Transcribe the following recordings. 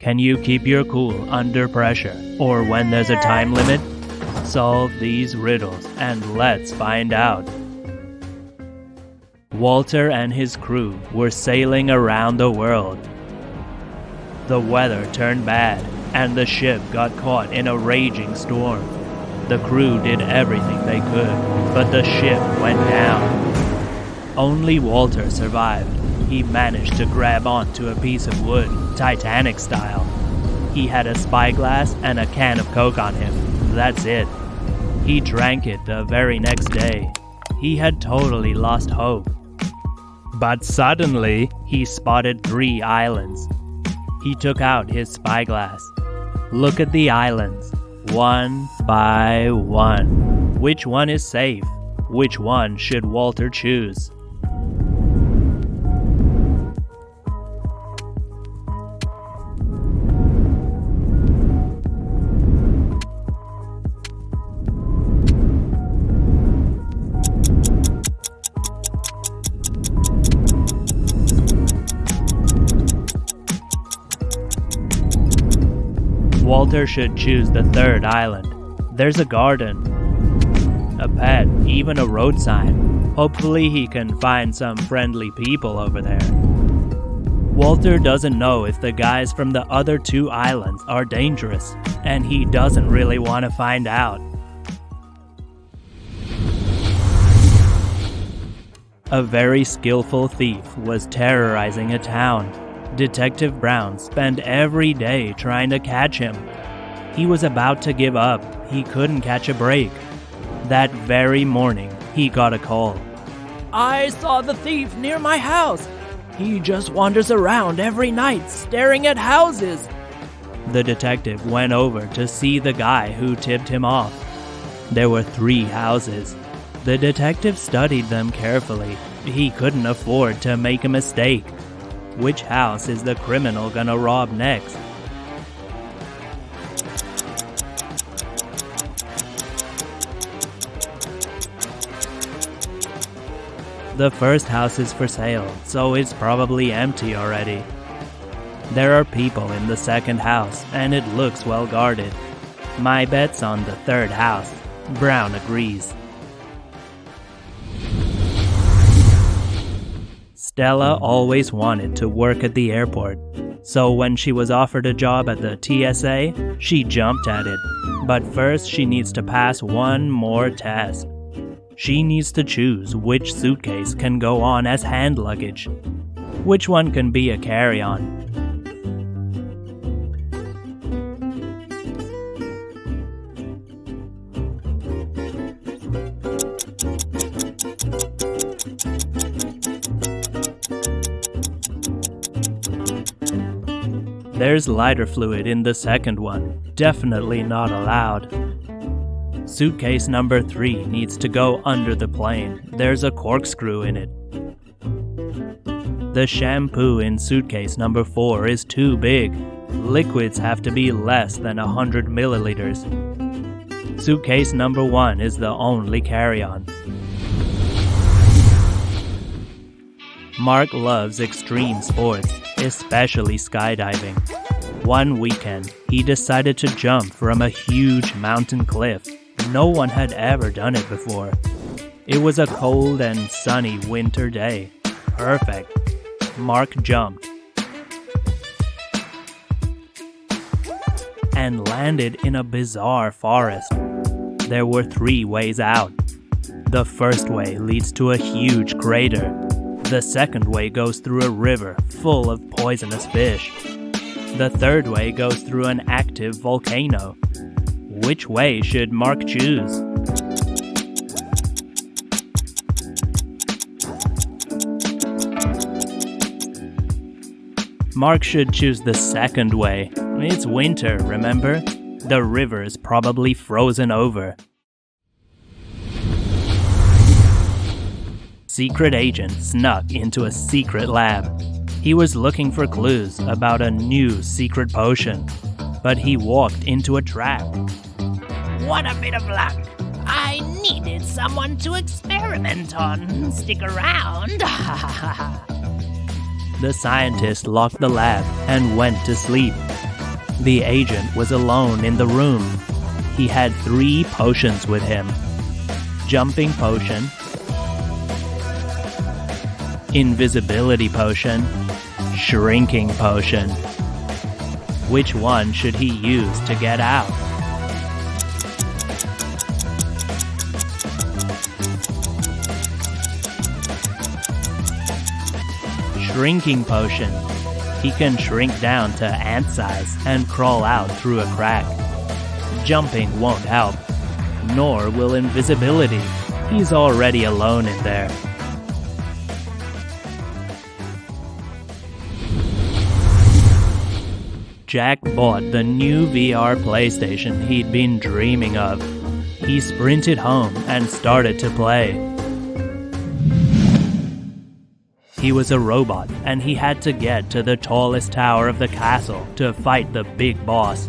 Can you keep your cool under pressure or when there's a time limit? Solve these riddles and let's find out. Walter and his crew were sailing around the world. The weather turned bad and the ship got caught in a raging storm. The crew did everything they could, but the ship went down. Only Walter survived. He managed to grab onto a piece of wood, Titanic style. He had a spyglass and a can of Coke on him. That's it. He drank it the very next day. He had totally lost hope. But suddenly, he spotted 3 islands. He took out his spyglass. Look at the islands, one by one. Which one is safe? Which one should Walter choose? Walter should choose the 3rd island. There's a garden, a pet, even a road sign. Hopefully he can find some friendly people over there. Walter doesn't know if the guys from the other 2 islands are dangerous, and he doesn't really want to find out. A very skillful thief was terrorizing a town. Detective Brown spent every day trying to catch him. He was about to give up. He couldn't catch a break. That very morning, he got a call. "I saw the thief near my house. He just wanders around every night staring at houses." The detective went over to see the guy who tipped him off. There were 3 houses. The detective studied them carefully. He couldn't afford to make a mistake. Which house is the criminal gonna rob next? The first house is for sale, so it's probably empty already. There are people in the second house, and it looks well guarded. My bet's on the 3rd house. Brown agrees. Stella always wanted to work at the airport, so when she was offered a job at the TSA, she jumped at it. But first she needs to pass one more test. She needs to choose which suitcase can go on as hand luggage. Which one can be a carry-on? There's lighter fluid in the second one. Definitely not allowed. Suitcase number 3 needs to go under the plane. There's a corkscrew in it. The shampoo in suitcase number 4 is too big. Liquids have to be less than 100 milliliters. Suitcase number 1 is the only carry-on. Mark loves extreme sports, especially skydiving. One weekend, he decided to jump from a huge mountain cliff. No one had ever done it before. It was a cold and sunny winter day. Perfect. Mark jumped and landed in a bizarre forest. There were 3 ways out. The first way leads to a huge crater. The second way goes through a river full of poisonous fish. The third way goes through an active volcano. Which way should Mark choose? Mark should choose the second way. It's winter, remember? The river is probably frozen over. Secret agent snuck into a secret lab. He was looking for clues about a new secret potion, but he walked into a trap. What a bit of luck! I needed someone to experiment on. Stick around. The scientist locked the lab and went to sleep. The agent was alone in the room. He had 3 potions with him. Jumping potion, invisibility potion, shrinking potion. Which one should he use to get out? Shrinking potion. He can shrink down to ant size and crawl out through a crack. Jumping won't help, nor will invisibility. He's already alone in there. Jack bought the new VR PlayStation he'd been dreaming of. He sprinted home and started to play. He was a robot, and he had to get to the tallest tower of the castle to fight the big boss.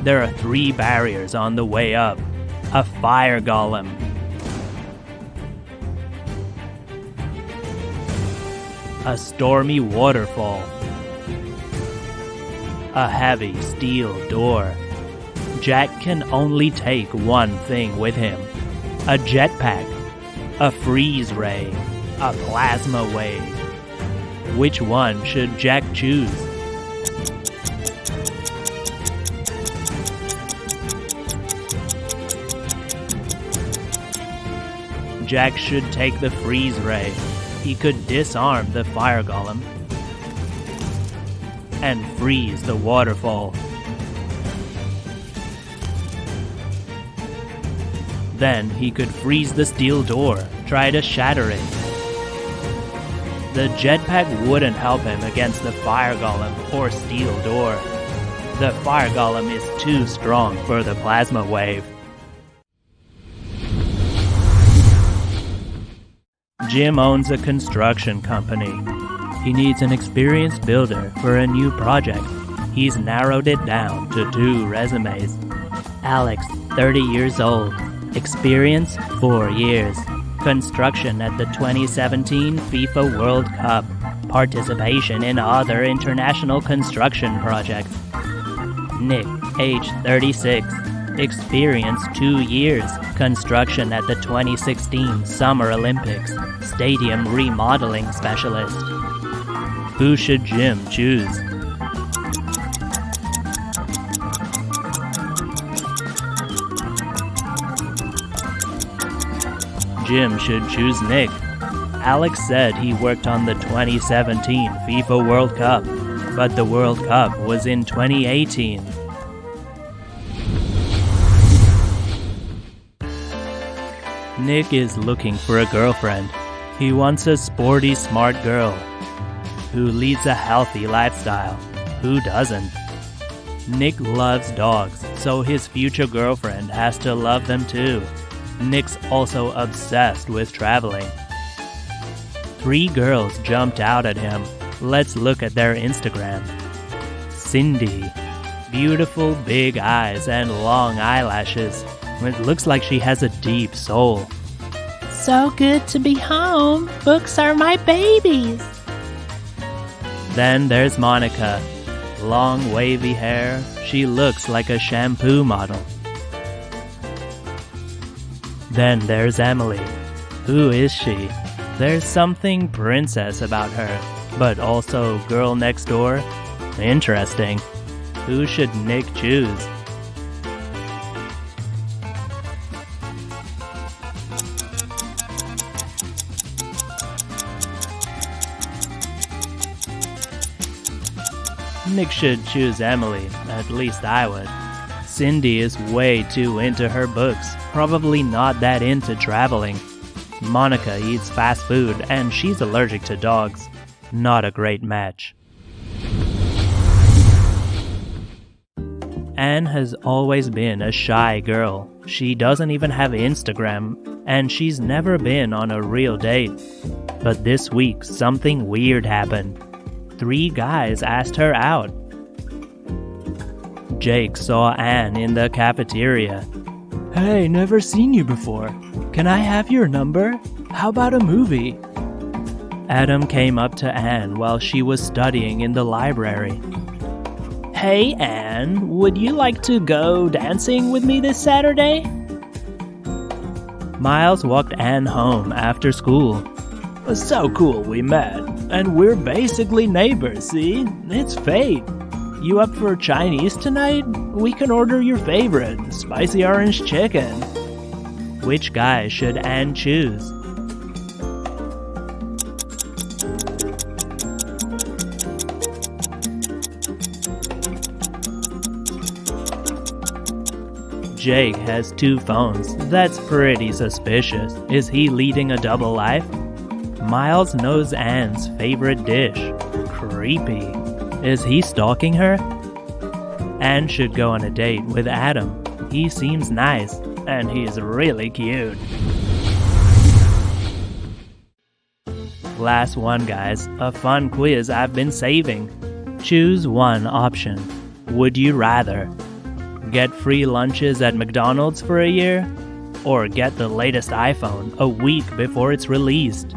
There are 3 barriers on the way up. A fire golem, a stormy waterfall, a heavy steel door. Jack can only take one thing with him: a jetpack, a freeze ray, a plasma wave. Which one should Jack choose? Jack should take the freeze ray. He could disarm the fire golem and freeze the waterfall. Then he could freeze the steel door, try to shatter it. The jetpack wouldn't help him against the fire golem or steel door. The fire golem is too strong for the plasma wave. Jim owns a construction company. He needs an experienced builder for a new project. He's narrowed it down to 2 resumes. Alex, 30 years old. Experience, 4 years. Construction at the 2017 FIFA World Cup. Participation in other international construction projects. Nick, age 36. Experience, 2 years. Construction at the 2016 Summer Olympics. Stadium remodeling specialist. Who should Jim choose? Jim should choose Nick. Alex said he worked on the 2017 FIFA World Cup, but the World Cup was in 2018. Nick is looking for a girlfriend. He wants a sporty, smart girl who leads a healthy lifestyle. Who doesn't? Nick loves dogs, so his future girlfriend has to love them too. Nick's also obsessed with traveling. 3 girls jumped out at him. Let's look at their Instagram. Cindy. Beautiful big eyes and long eyelashes. It looks like she has a deep soul. So good to be home. Books are my babies. Then there's Monica. Long wavy hair. She looks like a shampoo model. Then there's Emily. Who is she? There's something princess about her, but also girl next door. Interesting. Who should Nick choose? Nick should choose Emily, at least I would. Cindy is way too into her books, probably not that into traveling. Monica eats fast food and she's allergic to dogs. Not a great match. Anne has always been a shy girl. She doesn't even have Instagram, and she's never been on a real date. But this week, something weird happened. 3 guys asked her out. Jake saw Anne in the cafeteria. "Hey, never seen you before. Can I have your number? How about a movie?" Adam came up to Anne while she was studying in the library. Hey Anne, would you like to go dancing with me this Saturday? Miles walked Anne home after school. So cool we met, and we're basically neighbors, see? It's fate. You up for Chinese tonight? We can order your favorite, spicy orange chicken. Which guy should Anne choose? Jake has 2 phones. That's pretty suspicious. Is he leading a double life? Miles knows Anne's favorite dish. Creepy. Is he stalking her? Anne should go on a date with Adam. He seems nice, and he's really cute. Last one, guys. A fun quiz I've been saving. Choose one option. Would you rather get free lunches at McDonald's for a year, or get the latest iPhone a week before it's released?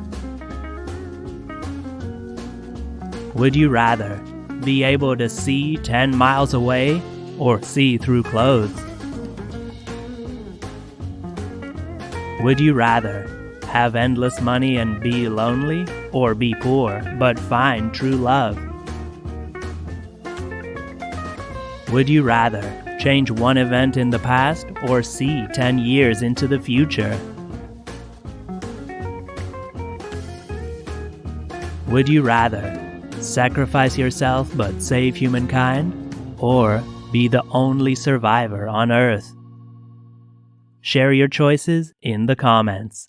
Would you rather be able to see 10 miles away or see through clothes? Would you rather have endless money and be lonely, or be poor but find true love? Would you rather change one event in the past or see 10 years into the future? Would you rather sacrifice yourself but save humankind, or be the only survivor on Earth? Share your choices in the comments.